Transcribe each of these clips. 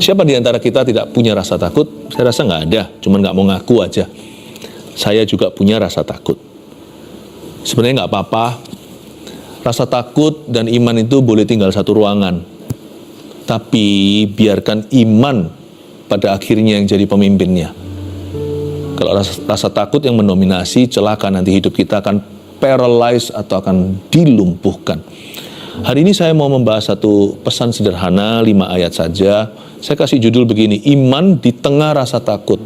Siapa di antara kita tidak punya rasa takut? Saya rasa nggak ada, cuman nggak mau ngaku aja. Saya juga punya rasa takut. Sebenarnya nggak apa-apa. Rasa takut dan iman itu boleh tinggal satu ruangan. Tapi biarkan iman pada akhirnya yang jadi pemimpinnya. Kalau rasa takut yang mendominasi, celaka nanti hidup kita akan paralyzed atau akan dilumpuhkan. Hari ini saya mau membahas satu pesan sederhana, 5 ayat saja. Saya kasih judul begini, iman di tengah rasa takut.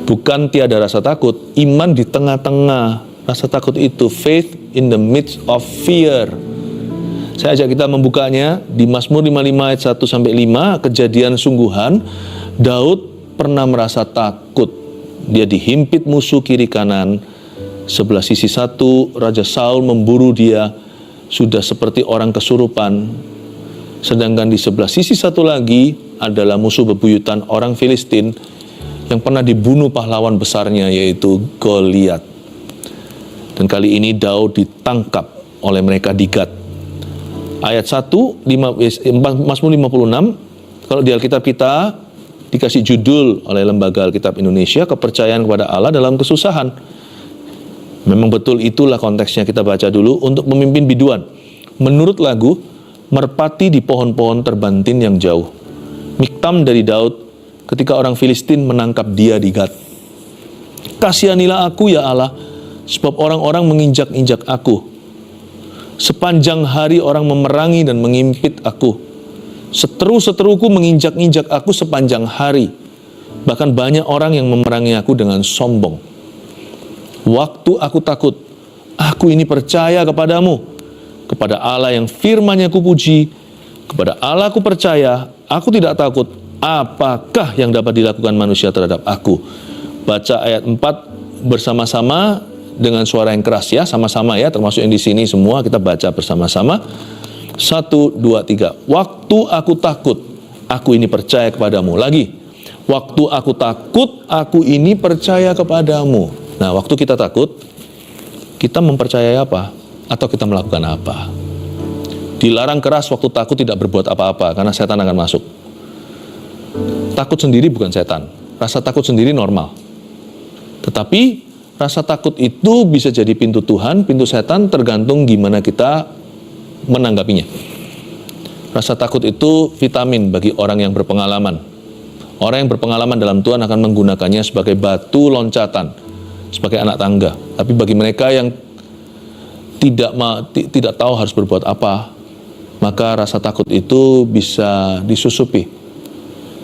Bukan tiada rasa takut, iman di tengah-tengah rasa takut itu, faith in the midst of fear. Saya ajak kita membukanya di Mazmur 55 ayat 1-5, kejadian sungguhan. Daud pernah merasa takut. Dia dihimpit musuh kiri kanan. Sebelah sisi satu, Raja Saul memburu dia, sudah seperti orang kesurupan. Sedangkan di sebelah sisi satu lagi adalah musuh bebuyutan orang Filistin yang pernah dibunuh pahlawan besarnya, yaitu Goliat. Dan kali ini Daud ditangkap oleh mereka di Gat. Ayat 1, Mazmur 56, kalau di Alkitab kita dikasih judul oleh Lembaga Alkitab Indonesia, kepercayaan kepada Allah dalam kesusahan. Memang betul itulah konteksnya, kita baca dulu. Untuk memimpin biduan, menurut lagu, merpati di pohon-pohon terbantin yang jauh. Miktam dari Daud ketika orang Filistin menangkap dia di Gat. Kasihanilah aku ya Allah, sebab orang-orang menginjak-injak aku. Sepanjang hari orang memerangi dan mengimpit aku. Seteru-seteruku menginjak-injak aku sepanjang hari. Bahkan banyak orang yang memerangi aku dengan sombong. Waktu aku takut, aku ini percaya kepadamu, kepada Allah yang firman-Nya kupuji, kepada Allah aku percaya, aku tidak takut. Apakah yang dapat dilakukan manusia terhadap aku? Baca ayat 4 bersama-sama dengan suara yang keras ya, sama-sama ya, termasuk yang di sini semua kita baca bersama-sama. 1, 2, 3. Waktu aku takut, aku ini percaya kepadamu. Lagi. Waktu aku takut, aku ini percaya kepadamu. Nah, waktu kita takut, kita mempercayai apa? Atau kita melakukan apa? Dilarang keras waktu takut tidak berbuat apa-apa, karena setan akan masuk. Takut sendiri bukan setan. Rasa takut sendiri normal. Tetapi, rasa takut itu bisa jadi pintu Tuhan, pintu setan, tergantung gimana kita menanggapinya. Rasa takut itu vitamin bagi orang yang berpengalaman. Orang yang berpengalaman dalam Tuhan akan menggunakannya sebagai batu loncatan, sebagai anak tangga. Tapi bagi mereka yang tidak tahu harus berbuat apa, maka rasa takut itu bisa disusupi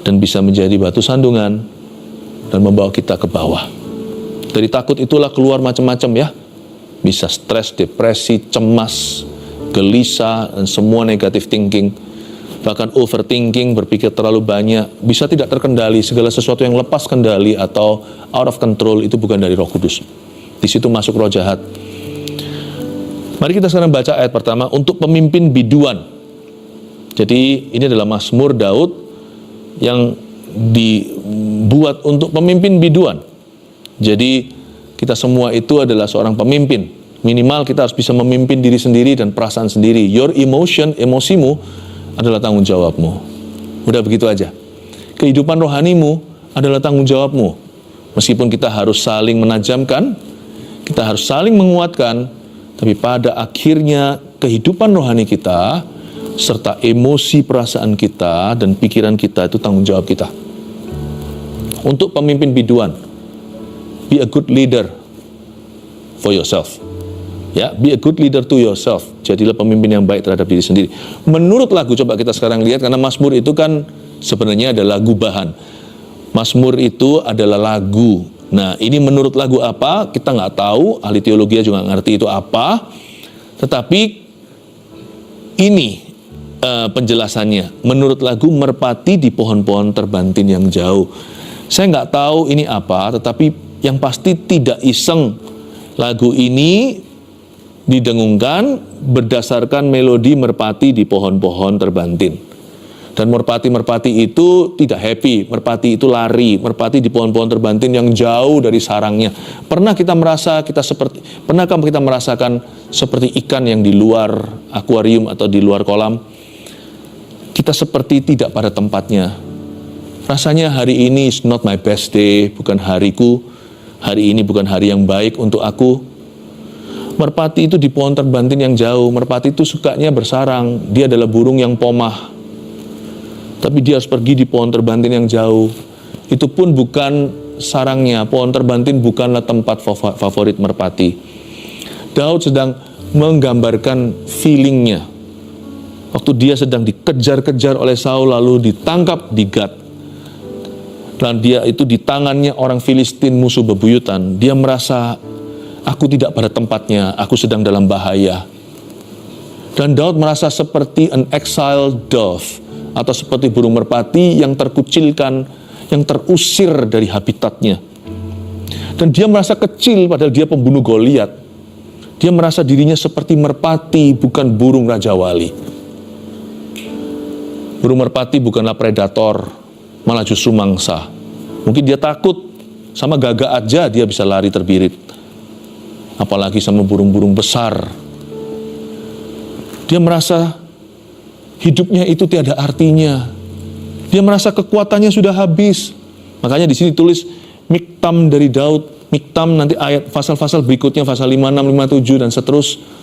dan bisa menjadi batu sandungan dan membawa kita ke bawah. Dari takut itulah keluar macam-macam ya. Bisa stres, depresi, cemas, gelisah, dan semua negative thinking. Bahkan overthinking, berpikir terlalu banyak, bisa tidak terkendali. Segala sesuatu yang lepas kendali atau out of control itu bukan dari Roh Kudus. Di situ masuk roh jahat. Mari kita sekarang baca ayat pertama, untuk pemimpin biduan. Jadi ini adalah Mazmur Daud yang dibuat untuk pemimpin biduan. Jadi kita semua itu adalah seorang pemimpin. Minimal kita harus bisa memimpin diri sendiri dan perasaan sendiri. Your emotion, emosimu adalah tanggung jawabmu. Udah begitu aja. Kehidupan rohanimu adalah tanggung jawabmu. Meskipun kita harus saling menajamkan, kita harus saling menguatkan, tapi pada akhirnya kehidupan rohani kita, serta emosi perasaan kita dan pikiran kita itu tanggung jawab kita. Untuk pemimpin biduan, be a good leader for yourself. Ya, be a good leader to yourself. Jadilah pemimpin yang baik terhadap diri sendiri. Menurut lagu, coba kita sekarang lihat, karena Mazmur itu kan sebenarnya adalah lagu bahan. Mazmur itu adalah lagu. Nah, ini menurut lagu apa? Kita nggak tahu, ahli teologi juga nggak ngerti itu apa. Tetapi ini penjelasannya. Menurut lagu, merpati di pohon-pohon terbantin yang jauh. Saya nggak tahu ini apa, tetapi yang pasti tidak iseng. Lagu ini didengungkan berdasarkan melodi merpati di pohon-pohon terbantin. Dan merpati-merpati itu tidak happy, merpati itu lari, merpati di pohon-pohon terbantin yang jauh dari sarangnya. Pernahkah kita merasakan seperti ikan yang di luar akuarium atau di luar kolam? Kita seperti tidak pada tempatnya. Rasanya hari ini is not my best day, bukan hariku. Hari ini bukan hari yang baik untuk aku. Merpati itu di pohon terbantin yang jauh. Merpati itu sukanya bersarang. Dia adalah burung yang pomah. Tapi dia harus pergi di pohon terbantin yang jauh. Itu pun bukan sarangnya. Pohon terbantin bukanlah tempat favorit merpati. Daud sedang menggambarkan feelingnya. Waktu dia sedang dikejar-kejar oleh Saul lalu ditangkap di Gat. Dan dia itu di tangannya orang Filistin musuh bebuyutan. Dia merasa, aku tidak pada tempatnya, aku sedang dalam bahaya. Dan Daud merasa seperti an exiled dove, atau seperti burung merpati yang terkucilkan, yang terusir dari habitatnya. Dan dia merasa kecil padahal dia pembunuh Goliat. Dia merasa dirinya seperti merpati, bukan burung Raja Wali. Burung merpati bukanlah predator, malah justru mangsa. Mungkin dia takut, sama gagak aja dia bisa lari terbirit. Apalagi sama burung-burung besar. Dia merasa hidupnya itu tiada artinya. Dia merasa kekuatannya sudah habis. Makanya di sini tulis miktam dari Daud. Miktam nanti ayat pasal-pasal berikutnya, pasal 56, 57 dan seterusnya.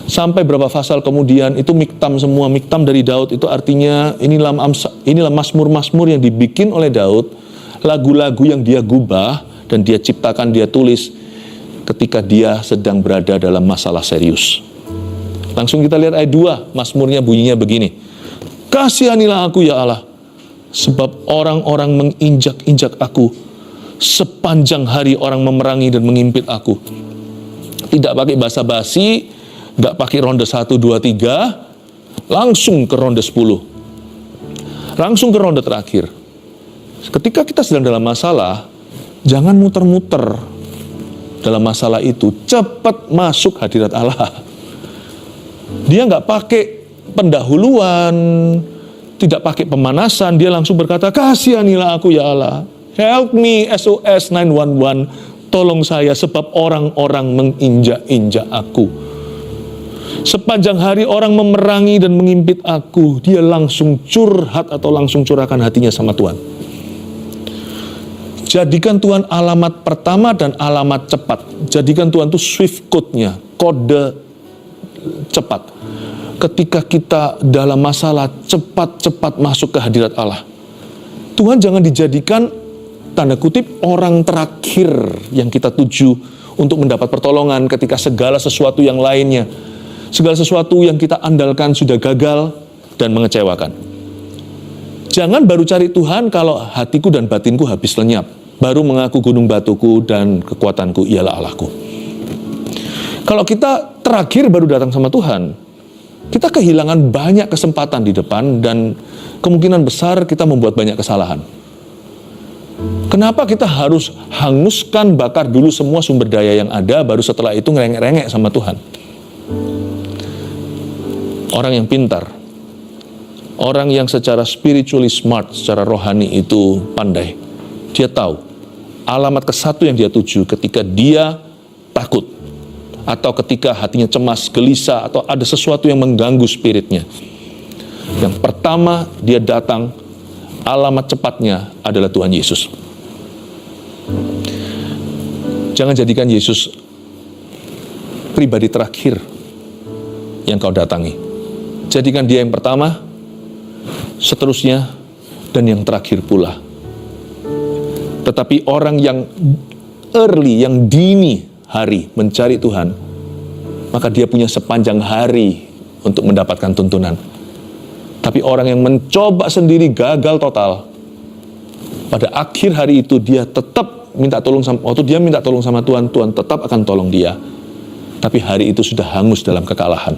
Sampai berapa pasal kemudian itu miktam semua. Miktam dari Daud itu artinya inilah mazmur-mazmur yang dibikin oleh Daud, lagu-lagu yang dia gubah dan dia ciptakan, dia tulis ketika dia sedang berada dalam masalah serius. Langsung kita lihat ayat 2, mazmurnya bunyinya begini. Kasihanilah aku ya Allah, sebab orang-orang menginjak-injak aku, sepanjang hari orang memerangi dan mengimpit aku. Tidak pakai basa-basi, gak pakai ronde 1, 2, 3, langsung ke ronde 10. Langsung ke ronde terakhir. Ketika kita sedang dalam masalah, jangan muter-muter dalam masalah itu. Cepat masuk hadirat Allah. Dia gak pakai pendahuluan, tidak pakai pemanasan, dia langsung berkata, kasihanilah aku ya Allah. Help me, SOS 911, tolong saya sebab orang-orang menginjak-injak aku. Sepanjang hari orang memerangi dan mengimpit aku. Dia langsung curhat atau langsung curahkan hatinya sama Tuhan. Jadikan Tuhan alamat pertama dan alamat cepat. Jadikan Tuhan itu swift code-nya, kode cepat. Ketika kita dalam masalah, cepat-cepat masuk ke hadirat Allah. Tuhan jangan dijadikan, tanda kutip, orang terakhir yang kita tuju untuk mendapat pertolongan ketika segala sesuatu yang lainnya, segala sesuatu yang kita andalkan sudah gagal dan mengecewakan. Jangan baru cari Tuhan kalau hatiku dan batinku habis lenyap. Baru mengaku gunung batuku dan kekuatanku ialah Allahku. Kalau kita terakhir baru datang sama Tuhan, kita kehilangan banyak kesempatan di depan dan kemungkinan besar kita membuat banyak kesalahan. Kenapa kita harus hanguskan, bakar dulu semua sumber daya yang ada, baru setelah itu ngerengek-rengek sama Tuhan? Orang yang pintar, orang yang secara spiritually smart, secara rohani itu pandai, dia tahu alamat ke-1 yang dia tuju ketika dia takut, atau ketika hatinya cemas, gelisah, atau ada sesuatu yang mengganggu spiritnya. Yang pertama dia datang, alamat cepatnya adalah Tuhan Yesus. Jangan jadikan Yesus pribadi terakhir yang kau datangi. Jadikan dia yang pertama, seterusnya, dan yang terakhir pula. Tetapi orang yang early, yang dini hari mencari Tuhan, maka dia punya sepanjang hari untuk mendapatkan tuntunan. Tapi orang yang mencoba sendiri gagal total, pada akhir hari itu dia tetap minta tolong sama, waktu dia minta tolong sama Tuhan, Tuhan tetap akan tolong dia. Tapi hari itu sudah hangus dalam kekalahan.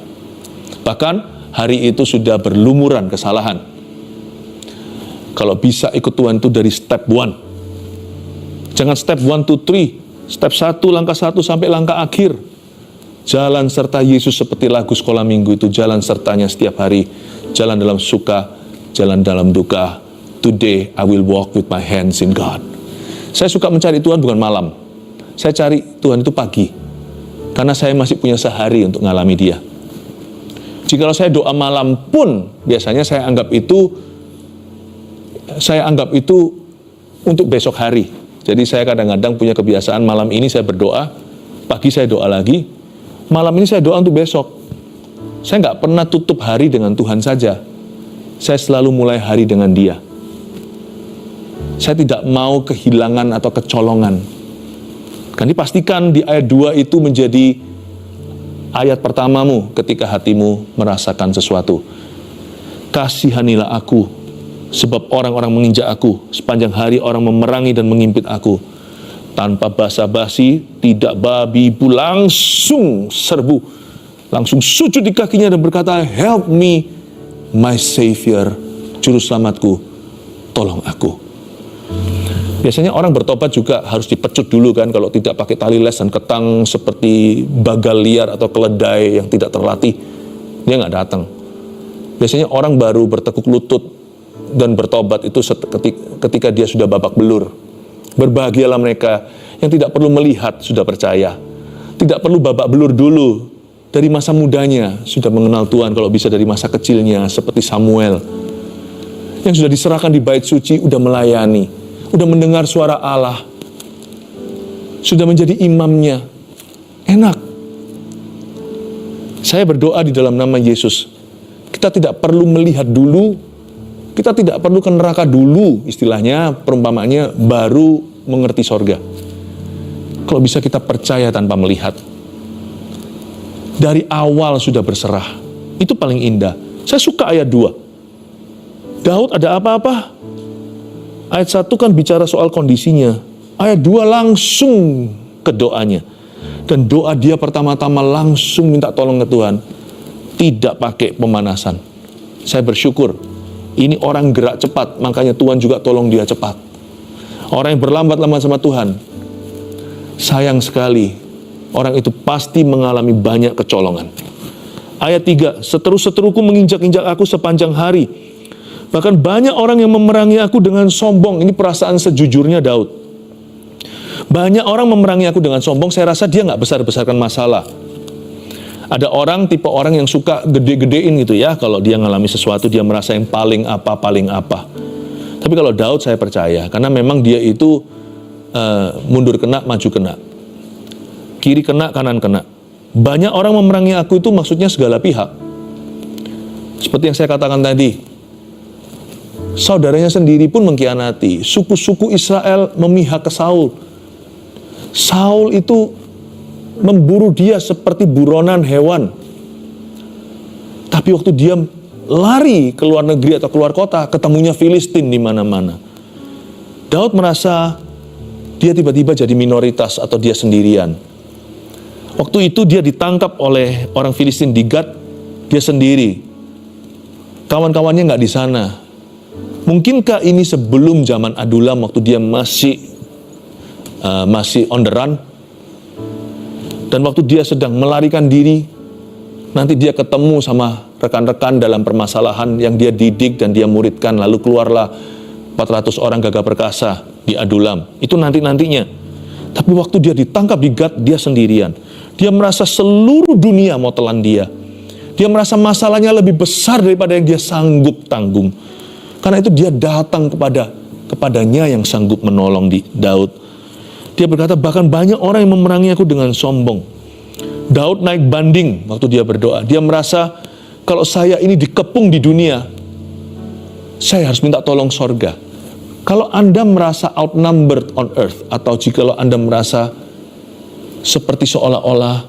Bahkan hari itu sudah berlumuran kesalahan. Kalau bisa ikut Tuhan itu dari step 1. Jangan step 1, 2, 3. Step 1, langkah 1 sampai langkah akhir. Jalan serta Yesus seperti lagu sekolah minggu itu. Jalan sertanya setiap hari. Jalan dalam suka, jalan dalam duka. Today I will walk with my hands in God. Saya suka mencari Tuhan bukan malam. Saya cari Tuhan itu pagi. Karena saya masih punya sehari untuk ngalami dia. Jikalau saya doa malam pun, biasanya saya anggap itu saya anggap itu untuk besok hari. Jadi saya kadang-kadang punya kebiasaan malam ini saya berdoa, pagi saya doa lagi, malam ini saya doa untuk besok. Saya nggak pernah tutup hari dengan Tuhan saja. Saya selalu mulai hari dengan Dia. Saya tidak mau kehilangan atau kecolongan. Kan dipastikan di ayat 2 itu menjadi ayat pertamamu ketika hatimu merasakan sesuatu. Kasihanilah aku, sebab orang-orang menginjak aku, sepanjang hari orang memerangi dan mengimpit aku. Tanpa basa-basi, tidak babi ibu, langsung serbu, langsung sujud di kakinya dan berkata, "Help me, my Savior, Juru Selamatku, tolong aku." Biasanya orang bertobat juga harus dipecut dulu kan, kalau tidak pakai tali les dan ketang seperti bagal liar atau keledai yang tidak terlatih, dia nggak datang. Biasanya orang baru bertekuk lutut dan bertobat itu ketika dia sudah babak belur. Berbahagialah mereka yang tidak perlu melihat sudah percaya. Tidak perlu babak belur dulu. Dari masa mudanya sudah mengenal Tuhan, kalau bisa dari masa kecilnya seperti Samuel. Yang sudah diserahkan di bait suci, udah melayani, udah mendengar suara Allah, sudah menjadi imamnya. Enak. Saya berdoa di dalam nama Yesus. Kita tidak perlu melihat dulu, kita tidak perlu ke neraka dulu, istilahnya, perumpamaannya, baru mengerti sorga. Kalau bisa kita percaya tanpa melihat. Dari awal sudah berserah. Itu paling indah. Saya suka ayat 2. Daud ada apa-apa? Ayat 1 kan bicara soal kondisinya. Ayat 2 langsung ke doanya. Dan doa dia pertama-tama langsung minta tolong ke Tuhan. Tidak pakai pemanasan. Saya bersyukur. Ini orang gerak cepat, makanya Tuhan juga tolong dia cepat. Orang yang berlambat-lambat sama Tuhan, sayang sekali, orang itu pasti mengalami banyak kecolongan. Ayat 3, seteru-seteruku menginjak-injak aku sepanjang hari. Bahkan banyak orang yang memerangi aku dengan sombong. Ini perasaan sejujurnya Daud. Banyak orang memerangi aku dengan sombong, saya rasa dia nggak besar-besarkan masalah. Ada orang, tipe orang yang suka gede-gedein gitu ya, kalau dia ngalami sesuatu, dia merasa yang paling apa. Tapi kalau Daud saya percaya, karena memang dia itu mundur kena, maju kena. Kiri kena, kanan kena. Banyak orang memerangi aku itu maksudnya segala pihak. Seperti yang saya katakan tadi, saudaranya sendiri pun mengkhianati. Suku-suku Israel memihak ke Saul. Saul itu memburu dia seperti buronan hewan. Tapi waktu dia lari ke luar negeri atau keluar kota, ketemunya Filistin di mana-mana. Daud merasa dia tiba-tiba jadi minoritas atau dia sendirian. Waktu itu dia ditangkap oleh orang Filistin di Gat, dia sendiri. Kawan-kawannya nggak di sana. Mungkinkah ini sebelum zaman Adulam, waktu dia masih on the run? Dan waktu dia sedang melarikan diri, nanti dia ketemu sama rekan-rekan dalam permasalahan yang dia didik dan dia muridkan. Lalu keluarlah 400 orang gagah perkasa di Adulam. Itu nanti-nantinya. Tapi waktu dia ditangkap di Gat, dia sendirian. Dia merasa seluruh dunia mau telan dia. Dia merasa masalahnya lebih besar daripada yang dia sanggup tanggung. Karena itu dia datang kepadanya yang sanggup menolong Daud. Dia berkata, bahkan banyak orang yang memerangi aku dengan sombong. Daud naik banding waktu dia berdoa. Dia merasa, kalau saya ini dikepung di dunia, saya harus minta tolong sorga. Kalau Anda merasa outnumbered on earth, atau jikalau Anda merasa seperti seolah-olah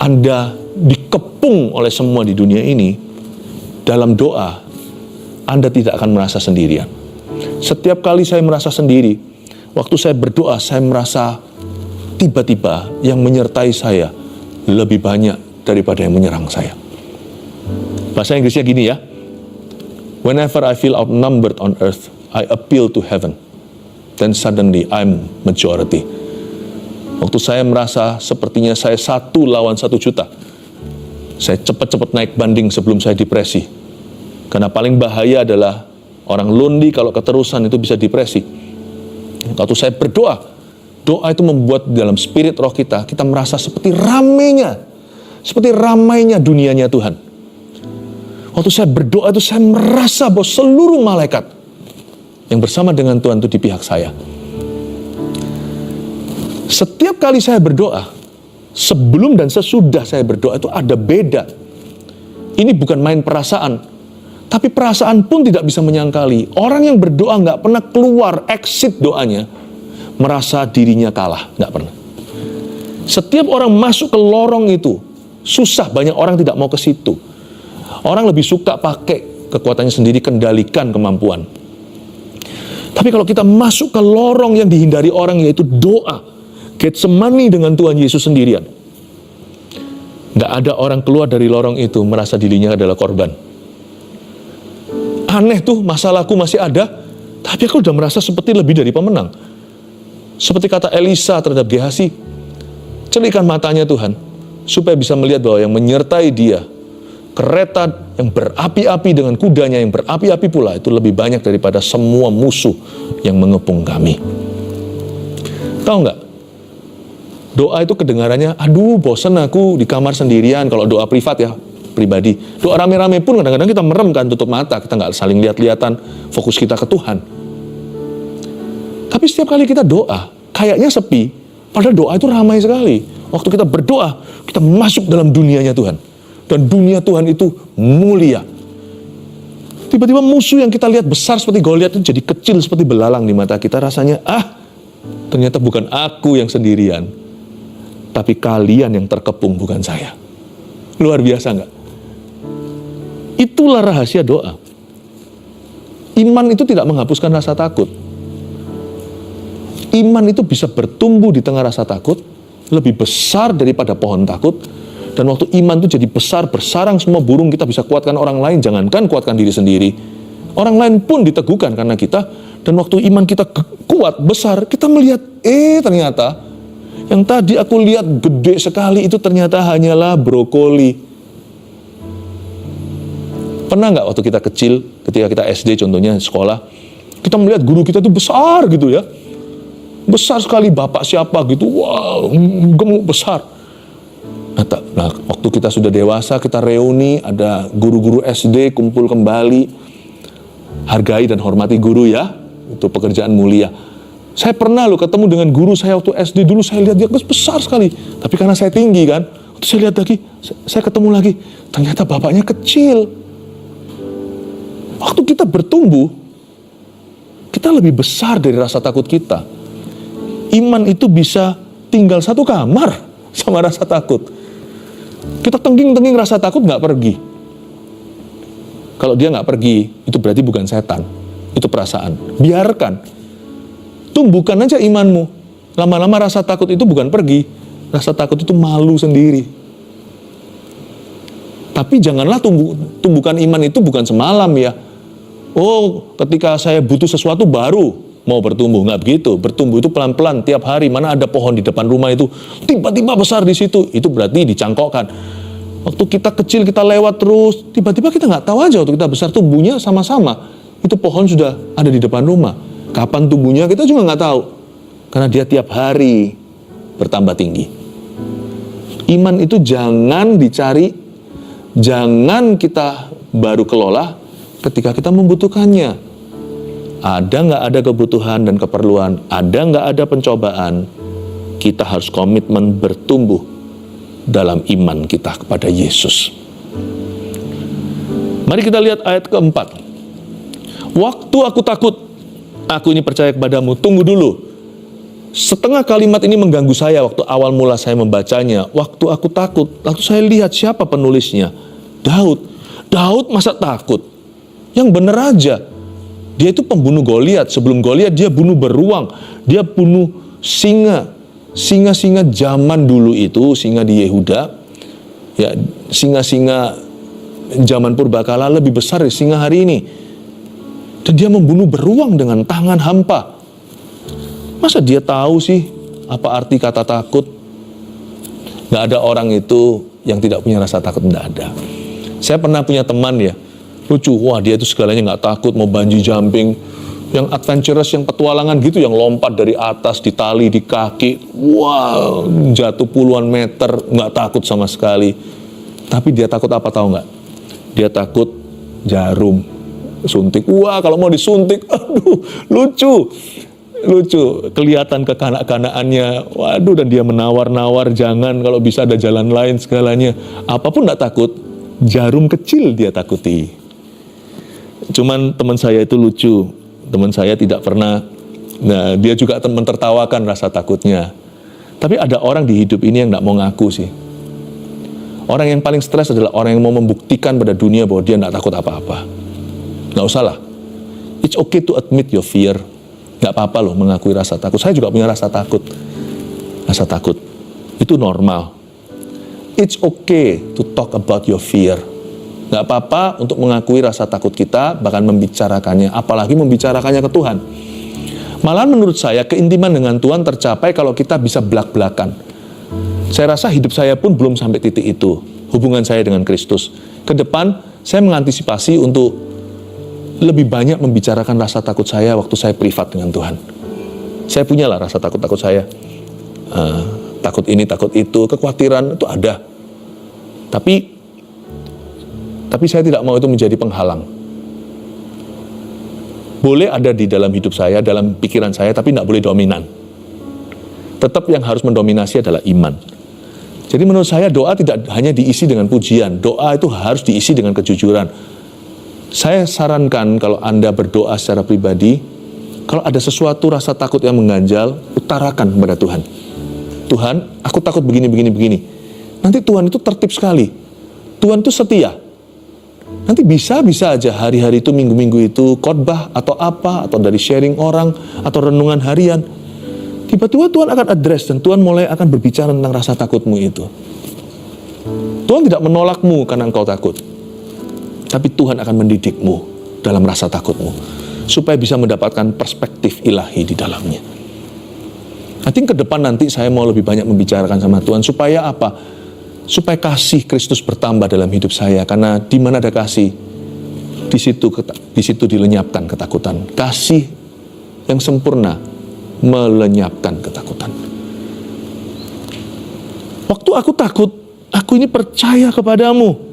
Anda dikepung oleh semua di dunia ini, dalam doa, Anda tidak akan merasa sendirian. Setiap kali saya merasa sendiri, waktu saya berdoa, saya merasa tiba-tiba yang menyertai saya lebih banyak daripada yang menyerang saya. Bahasa Inggrisnya gini ya. Whenever I feel outnumbered on earth, I appeal to heaven. Then suddenly I'm majority. Waktu saya merasa sepertinya saya 1 lawan 1 juta, saya cepat-cepat naik banding sebelum saya depresi. Karena paling bahaya adalah orang lonely kalau keterusan itu bisa depresi. Waktu saya berdoa, doa itu membuat dalam spirit roh kita merasa seperti ramainya dunianya Tuhan. Waktu saya berdoa itu saya merasa bahwa seluruh malaikat yang bersama dengan Tuhan itu di pihak saya. Setiap kali saya berdoa, sebelum dan sesudah saya berdoa itu ada beda. Ini bukan main perasaan, tapi perasaan pun tidak bisa menyangkali. Orang yang berdoa nggak pernah keluar exit doanya merasa dirinya kalah, nggak pernah. Setiap orang masuk ke lorong itu susah, banyak orang tidak mau ke situ. Orang lebih suka pakai kekuatannya sendiri, kendalikan kemampuan. Tapi kalau kita masuk ke lorong yang dihindari orang, yaitu doa, Getsemani dengan Tuhan Yesus sendirian, nggak ada orang keluar dari lorong itu merasa dirinya adalah korban. Aneh tuh, masalahku masih ada, tapi aku udah merasa seperti lebih dari pemenang. Seperti kata Elisa terhadap Gehazi, celikan matanya Tuhan, supaya bisa melihat bahwa yang menyertai dia, kereta yang berapi-api dengan kudanya yang berapi-api pula, itu lebih banyak daripada semua musuh yang mengepung kami. Tahu nggak? Doa itu kedengarannya, aduh bosan aku di kamar sendirian, kalau doa privat ya, pribadi. Doa rame-rame pun kadang-kadang kita merem kan, tutup mata, kita nggak saling lihat-lihatan, fokus kita ke Tuhan. Tapi setiap kali kita doa, kayaknya sepi, padahal doa itu ramai sekali. Waktu kita berdoa, kita masuk dalam dunianya Tuhan. Dan dunia Tuhan itu mulia. Tiba-tiba musuh yang kita lihat besar seperti Goliat itu jadi kecil seperti belalang di mata kita. Rasanya, ternyata bukan aku yang sendirian, tapi kalian yang terkepung, bukan saya. Luar biasa nggak? Itulah rahasia doa. Iman itu tidak menghapuskan rasa takut. Iman itu bisa bertumbuh di tengah rasa takut, lebih besar daripada pohon takut. Dan waktu iman itu jadi besar, bersarang semua burung, kita bisa kuatkan orang lain, jangankan kuatkan diri sendiri. Orang lain pun diteguhkan karena kita. Dan waktu iman kita kuat, besar, kita melihat, ternyata yang tadi aku lihat gede sekali itu ternyata hanyalah brokoli. Pernah nggak waktu kita kecil, ketika kita SD contohnya sekolah, kita melihat guru kita itu besar gitu ya. Besar sekali, bapak siapa gitu, wow, gemuk besar. Nah, waktu kita sudah dewasa, kita reuni, ada guru-guru SD kumpul kembali. Hargai dan hormati guru ya, itu pekerjaan mulia. Saya pernah ketemu dengan guru saya waktu SD dulu, saya lihat dia besar sekali. Tapi karena saya tinggi kan, waktu saya lihat lagi, saya ketemu lagi, ternyata bapaknya kecil. Waktu kita bertumbuh, kita lebih besar dari rasa takut kita. Iman itu bisa tinggal satu kamar sama rasa takut. Kita tengging-tengging rasa takut nggak pergi. Kalau dia nggak pergi, itu berarti bukan setan, itu perasaan. Biarkan, tumbuhkan aja imanmu. Lama-lama rasa takut itu bukan pergi, rasa takut itu malu sendiri. Tapi janganlah tumbuhkan iman itu bukan semalam ya. Ketika saya butuh sesuatu baru mau bertumbuh, nggak begitu. Bertumbuh itu pelan-pelan, tiap hari. Mana ada pohon di depan rumah itu tiba-tiba besar di situ, itu berarti dicangkokkan. Waktu kita kecil kita lewat terus, tiba-tiba kita nggak tahu aja waktu kita besar tumbuhnya sama-sama. Itu pohon sudah ada di depan rumah. Kapan tumbuhnya kita juga nggak tahu, karena dia tiap hari bertambah tinggi. Iman itu jangan dicari, jangan kita baru kelola ketika kita membutuhkannya. Ada nggak ada kebutuhan dan keperluan, ada nggak ada pencobaan, kita harus komitmen bertumbuh dalam iman kita kepada Yesus. Mari kita lihat ayat keempat. Waktu aku takut, aku ini percaya kepadamu. Tunggu dulu. Setengah kalimat ini mengganggu saya waktu awal mula saya membacanya. Waktu aku takut, lalu saya lihat siapa penulisnya. Daud. Daud masa takut? Yang benar aja. Dia itu pembunuh Goliat. Sebelum Goliat dia bunuh beruang. Dia bunuh singa. Singa-singa zaman dulu itu, singa di Yehuda. Ya, singa-singa zaman purbakala lebih besar dari singa hari ini. Dan dia membunuh beruang dengan tangan hampa. Masa dia tahu sih apa arti kata takut? Gak ada orang itu yang tidak punya rasa takut, gak ada. Saya pernah punya teman ya, lucu, wah dia itu segalanya gak takut, mau bungee jumping, yang adventurous, yang petualangan gitu, yang lompat dari atas, di tali, di kaki, wah jatuh puluhan meter, gak takut sama sekali. Tapi dia takut apa tahu gak? Dia takut jarum. Suntik, wah kalau mau disuntik, aduh lucu. Kelihatan kekanak-kanakannya, waduh, dan dia menawar-nawar, jangan, kalau bisa ada jalan lain segalanya. Apapun tidak takut, jarum kecil dia takuti. Cuman teman saya itu lucu, teman saya tidak pernah, nah dia juga mentertawakan rasa takutnya. Tapi ada orang di hidup ini yang tidak mau ngaku sih. Orang yang paling stres adalah orang yang mau membuktikan pada dunia bahwa dia tidak takut apa-apa. Nggak usah lah. It's okay to admit your fear. Nggak apa-apa loh mengakui rasa takut. Saya juga punya rasa takut. Rasa takut itu normal. It's okay to talk about your fear. Nggak apa-apa untuk mengakui rasa takut kita, bahkan membicarakannya, apalagi membicarakannya ke Tuhan. Malahan menurut saya keintiman dengan Tuhan tercapai kalau kita bisa belak-belakan. Saya rasa hidup saya pun belum sampai titik itu, hubungan saya dengan Kristus. Ke depan saya mengantisipasi untuk lebih banyak membicarakan rasa takut saya waktu saya privat dengan Tuhan. Saya punyalah rasa takut-takut saya. Takut ini, takut itu, kekhawatiran itu ada. Tapi saya tidak mau itu menjadi penghalang. Boleh ada di dalam hidup saya, dalam pikiran saya, tapi tidak boleh dominan. Tetap yang harus mendominasi adalah iman. Jadi menurut saya doa tidak hanya diisi dengan pujian. Doa itu harus diisi dengan kejujuran. Saya sarankan kalau Anda berdoa secara pribadi, kalau ada sesuatu rasa takut yang mengganjal, utarakan kepada Tuhan. Tuhan, aku takut begini. Nanti Tuhan itu tertib sekali. Tuhan itu setia. Nanti bisa aja hari-hari itu, minggu-minggu itu, khotbah atau apa, atau dari sharing orang, atau renungan harian. Tiba-tiba Tuhan akan address dan Tuhan mulai akan berbicara tentang rasa takutmu itu. Tuhan tidak menolakmu karena engkau takut. Tapi Tuhan akan mendidikmu dalam rasa takutmu, supaya bisa mendapatkan perspektif ilahi di dalamnya. Ke depan nanti saya mau lebih banyak membicarakan sama Tuhan, supaya apa? Supaya kasih Kristus bertambah dalam hidup saya, karena di mana ada kasih, di situ dilenyapkan ketakutan. Kasih yang sempurna melenyapkan ketakutan. Waktu aku takut, aku ini percaya kepadamu.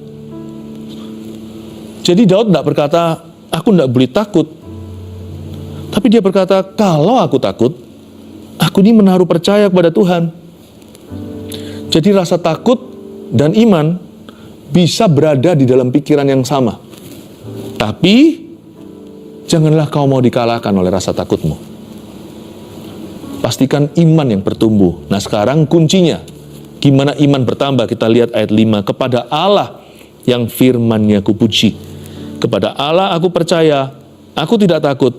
Jadi Daud tidak berkata, aku tidak boleh takut. Tapi dia berkata, kalau aku takut, aku ini menaruh percaya kepada Tuhan. Jadi rasa takut dan iman bisa berada di dalam pikiran yang sama. Tapi, janganlah kau mau dikalahkan oleh rasa takutmu. Pastikan iman yang bertumbuh. Nah sekarang kuncinya, gimana iman bertambah? Kita lihat ayat 5, kepada Allah yang firman-Nya kupuji. Kepada Allah aku percaya, aku tidak takut.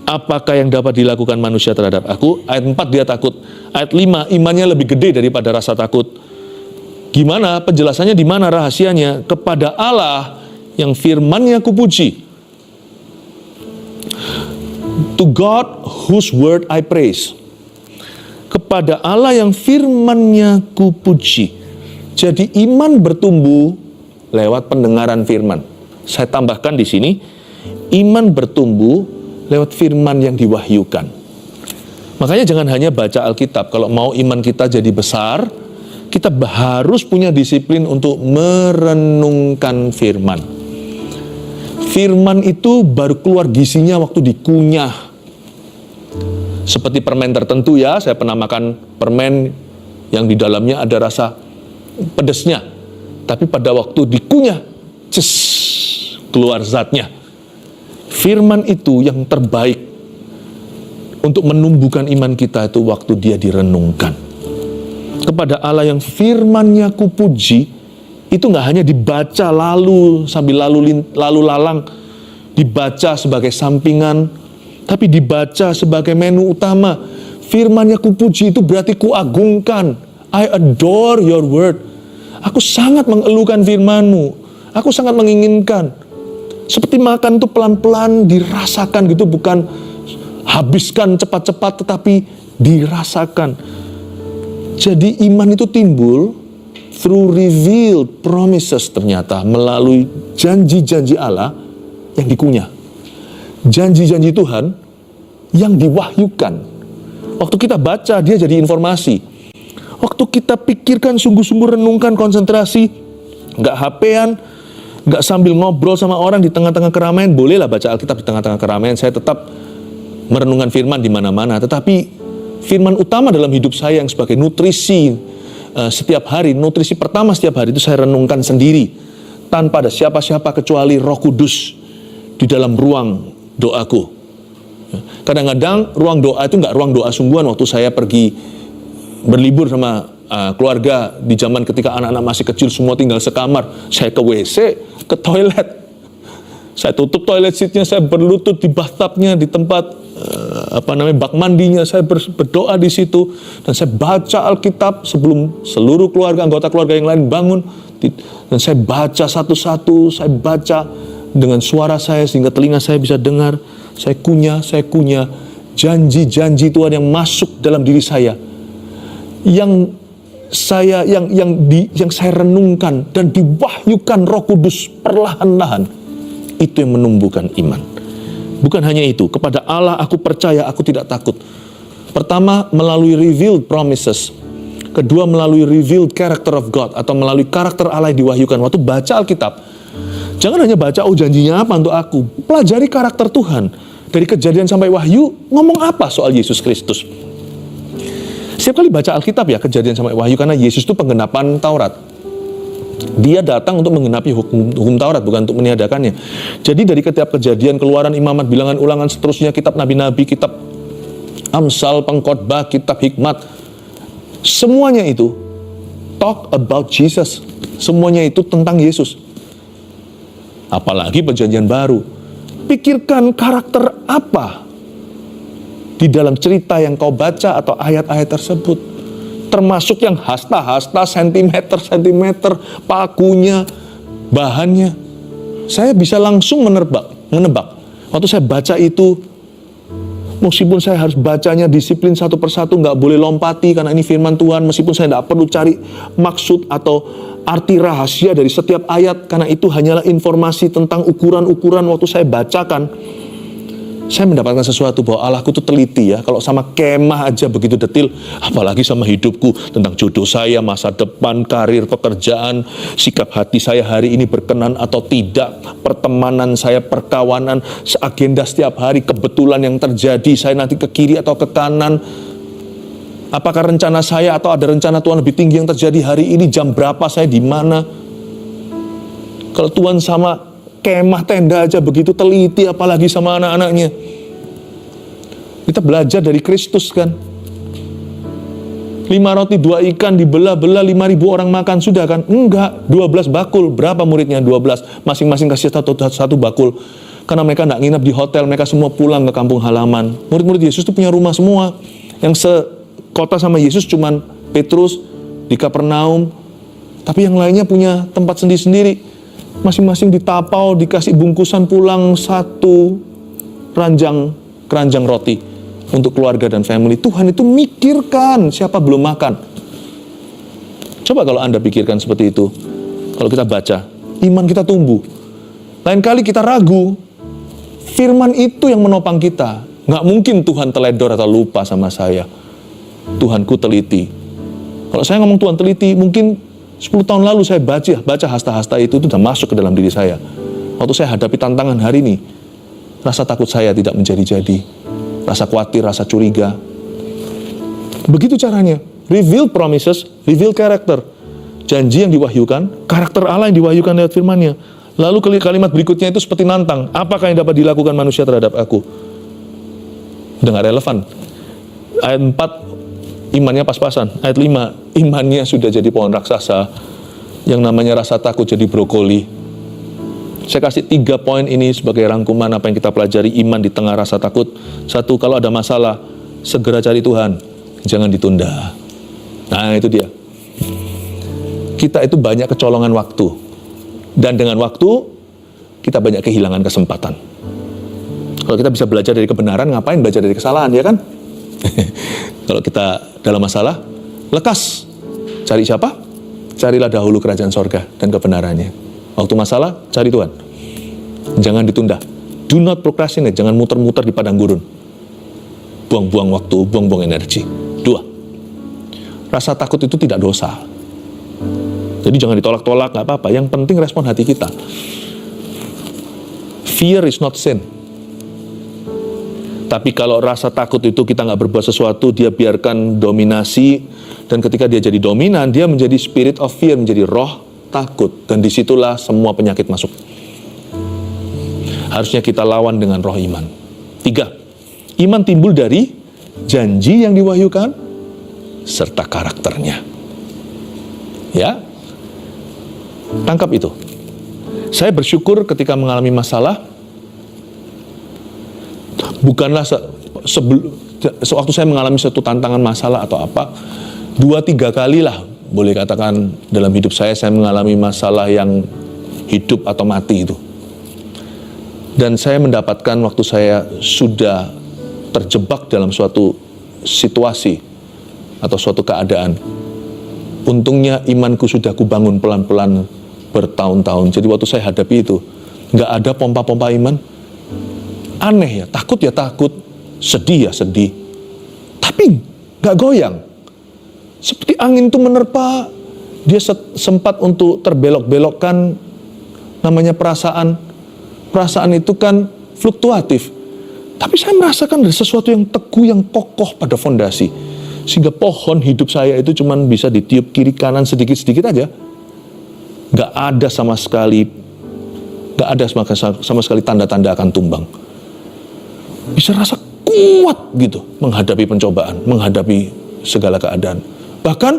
Apakah yang dapat dilakukan manusia terhadap aku? Ayat 4 dia takut. Ayat 5, imannya lebih gede daripada rasa takut. Gimana? Penjelasannya di mana rahasianya? Kepada Allah yang firman-Nya kupuji. To God whose word I praise. Kepada Allah yang firman-Nya kupuji. Jadi iman bertumbuh lewat pendengaran firman. Saya tambahkan di sini, iman bertumbuh lewat firman yang diwahyukan. Makanya jangan hanya baca Alkitab. Kalau mau iman kita jadi besar, kita harus punya disiplin untuk merenungkan firman. Firman itu baru keluar gizinya waktu dikunyah. Seperti permen tertentu ya, saya pernah makan permen yang di dalamnya ada rasa pedasnya. Tapi pada waktu dikunyah, keluar zatnya. Firman itu yang terbaik untuk menumbuhkan iman kita itu waktu dia direnungkan. Kepada Allah yang firman-Nya kupuji, itu nggak hanya dibaca lalu sambil lalu lalang, dibaca sebagai sampingan, tapi dibaca sebagai menu utama. Firman-Nya kupuji itu berarti kuagungkan. I adore your word. Aku sangat mengeluhkan firman-Mu. Aku sangat menginginkan. Seperti makan itu pelan-pelan dirasakan gitu, bukan habiskan cepat-cepat, tetapi dirasakan. Jadi iman itu timbul through revealed promises, ternyata melalui janji-janji Allah yang dikunyah. Janji-janji Tuhan yang diwahyukan. Waktu kita baca, dia jadi informasi. Waktu kita pikirkan, sungguh-sungguh renungkan, konsentrasi, nggak HP-an, Nggak sambil ngobrol sama orang di tengah-tengah keramaian. Bolehlah baca Alkitab di tengah-tengah keramaian. Saya tetap merenungkan firman di mana-mana. Tetapi firman utama dalam hidup saya yang sebagai nutrisi setiap hari, nutrisi pertama setiap hari itu saya renungkan sendiri. Tanpa ada siapa-siapa kecuali Roh Kudus di dalam ruang doaku. Kadang-kadang ruang doa itu nggak ruang doa sungguhan. Waktu saya pergi berlibur sama keluarga di zaman ketika anak-anak masih kecil semua tinggal sekamar, saya ke WC, ke toilet, saya tutup toilet seatnya, saya berlutut di bathtubnya, di tempat bak mandinya, saya berdoa di situ, dan saya baca Alkitab sebelum seluruh keluarga, anggota keluarga yang lain bangun, dan saya baca satu-satu, saya baca dengan suara saya sehingga telinga saya bisa dengar, saya kunyah janji-janji Tuhan yang masuk dalam diri saya, yang saya renungkan dan diwahyukan Roh Kudus perlahan-lahan, itu yang menumbuhkan iman. Bukan hanya itu, kepada Allah aku percaya, aku tidak takut. Pertama, melalui revealed promises. Kedua, melalui revealed character of God, atau melalui karakter Allah yang diwahyukan. Waktu baca Alkitab, jangan hanya baca, janjinya apa untuk aku. Pelajari karakter Tuhan. Dari Kejadian sampai Wahyu, ngomong apa soal Yesus Kristus. Setiap kali baca Alkitab ya, Kejadian sampai Wahyu, karena Yesus itu penggenapan Taurat. Dia datang untuk menggenapi hukum Taurat, bukan untuk meniadakannya. Jadi dari setiap Kejadian, Keluaran, Imamat, Bilangan, Ulangan, seterusnya, kitab Nabi-Nabi, kitab Amsal, Pengkhotbah, kitab Hikmat, semuanya itu talk about Jesus. Semuanya itu tentang Yesus. Apalagi Perjanjian Baru. Pikirkan karakter apa di dalam cerita yang kau baca atau ayat-ayat tersebut. Termasuk yang hasta-hasta, sentimeter, pakunya, bahannya. Saya bisa langsung menebak. Waktu saya baca itu, meskipun saya harus bacanya disiplin satu persatu, nggak boleh lompati karena ini firman Tuhan, meskipun saya nggak perlu cari maksud atau arti rahasia dari setiap ayat, karena itu hanyalah informasi tentang ukuran-ukuran. Waktu saya bacakan, saya mendapatkan sesuatu bahwa Allahku itu teliti ya. Kalau sama kemah aja begitu detil, apalagi sama hidupku, tentang jodoh saya, masa depan, karir, pekerjaan, sikap hati saya hari ini berkenan atau tidak, pertemanan saya, perkawanan, agenda setiap hari, kebetulan yang terjadi, saya nanti ke kiri atau ke kanan, apakah rencana saya atau ada rencana Tuhan lebih tinggi yang terjadi hari ini, jam berapa saya di mana. Kalau Tuhan sama kemah tenda aja begitu teliti, apalagi sama anak-anaknya. Kita belajar dari Kristus kan. 5 roti 2 ikan dibelah-belah, 5.000 orang makan, sudah kan? Enggak, 12 bakul. Berapa muridnya? 12. Masing-masing kasih satu bakul. Karena mereka enggak nginep di hotel, mereka semua pulang ke kampung halaman. Murid-murid Yesus itu punya rumah semua. Yang sekota sama Yesus cuman Petrus di Kapernaum. Tapi yang lainnya punya tempat sendiri-sendiri. Masing-masing ditapau, dikasih bungkusan pulang 1 keranjang roti untuk keluarga dan family. Tuhan itu mikirkan siapa belum makan. Coba kalau Anda pikirkan seperti itu. Kalau kita baca, iman kita tumbuh. Lain kali kita ragu, firman itu yang menopang kita. Nggak mungkin Tuhan teledor atau lupa sama saya. Tuhanku teliti. Kalau saya ngomong Tuhan teliti, mungkin 10 tahun lalu saya baca hasta-hasta itu sudah masuk ke dalam diri saya. Waktu saya hadapi tantangan hari ini, rasa takut saya tidak menjadi-jadi. Rasa khawatir, rasa curiga. Begitu caranya. Revealed promises, revealed character. Janji yang diwahyukan, karakter Allah yang diwahyukan lewat firman-Nya. Lalu kalimat berikutnya itu seperti nantang. Apakah yang dapat dilakukan manusia terhadap aku? Udah gak relevan. Ayat 4, imannya pas-pasan. Ayat 5, imannya sudah jadi pohon raksasa. Yang namanya rasa takut jadi brokoli. Saya kasih 3 poin ini sebagai rangkuman apa yang kita pelajari iman di tengah rasa takut. 1, kalau ada masalah, segera cari Tuhan. Jangan ditunda. Nah, itu dia. Kita itu banyak kecolongan waktu. Dan dengan waktu, kita banyak kehilangan kesempatan. Kalau kita bisa belajar dari kebenaran, ngapain belajar dari kesalahan, ya kan? Kalau kita dalam masalah, lekas. Cari siapa? Carilah dahulu kerajaan sorga dan kebenarannya. Waktu masalah, cari Tuhan. Jangan ditunda. Do not procrastinate. Jangan muter-muter di padang gurun. Buang-buang waktu, buang-buang energi. 2, rasa takut itu tidak dosa. Jadi jangan ditolak-tolak, nggak apa-apa. Yang penting respon hati kita. Fear is not sin. Tapi kalau rasa takut itu kita nggak berbuat sesuatu, dia biarkan dominasi. Dan ketika dia jadi dominan, dia menjadi spirit of fear, menjadi roh takut. Dan disitulah semua penyakit masuk. Harusnya kita lawan dengan roh iman. 3, iman timbul dari janji yang diwahyukan, serta karakternya. Ya, tangkap itu. Saya bersyukur ketika mengalami masalah, bukanlah sewaktu saya mengalami suatu tantangan masalah atau apa, 2-3 kali lah, boleh katakan dalam hidup saya mengalami masalah yang hidup atau mati itu. Dan saya mendapatkan waktu saya sudah terjebak dalam suatu situasi atau suatu keadaan, untungnya imanku sudah kubangun pelan-pelan bertahun-tahun. Jadi waktu saya hadapi itu, nggak ada pompa-pompa iman. Aneh ya takut, sedih ya sedih. Tapi nggak goyang. Seperti angin itu menerpa, dia sempat untuk terbelok-belokkan, namanya perasaan. Perasaan itu kan fluktuatif. Tapi saya merasakan ada sesuatu yang teguh, yang kokoh pada fondasi. Sehingga pohon hidup saya itu cuma bisa ditiup kiri kanan sedikit-sedikit aja. Gak ada sama sekali tanda-tanda akan tumbang. Bisa rasa kuat gitu menghadapi pencobaan, menghadapi segala keadaan. Bahkan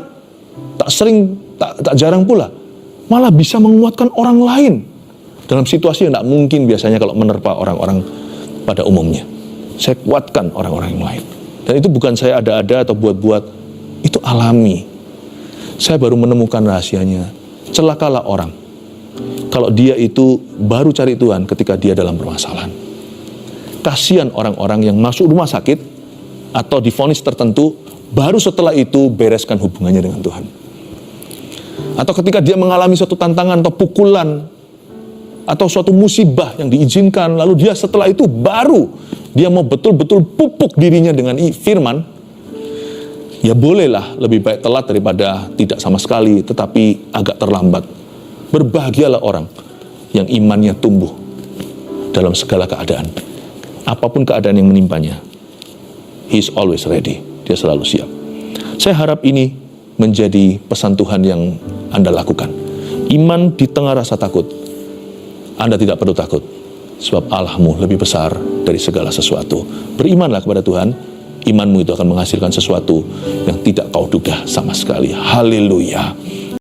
tak jarang pula malah bisa menguatkan orang lain dalam situasi yang tak mungkin biasanya kalau menerpa orang-orang pada umumnya. Saya kuatkan orang-orang yang lain. Dan itu bukan saya ada-ada atau buat-buat, itu alami. Saya baru menemukan rahasianya. Celakalah orang kalau dia itu baru cari Tuhan ketika dia dalam permasalahan. Kasihan orang-orang yang masuk rumah sakit atau divonis tertentu, baru setelah itu bereskan hubungannya dengan Tuhan. Atau ketika dia mengalami suatu tantangan atau pukulan atau suatu musibah yang diizinkan, lalu dia setelah itu baru dia mau betul-betul pupuk dirinya dengan firman. Ya bolehlah, lebih baik telat daripada tidak sama sekali, tetapi agak terlambat. Berbahagialah orang yang imannya tumbuh dalam segala keadaan. Apapun keadaan yang menimpanya, he is always ready. Dia selalu siap. Saya harap ini menjadi pesan Tuhan yang Anda lakukan. Iman di tengah rasa takut. Anda tidak perlu takut, sebab Allahmu lebih besar dari segala sesuatu. Berimanlah kepada Tuhan. Imanmu itu akan menghasilkan sesuatu yang tidak kau duga sama sekali. Haleluya.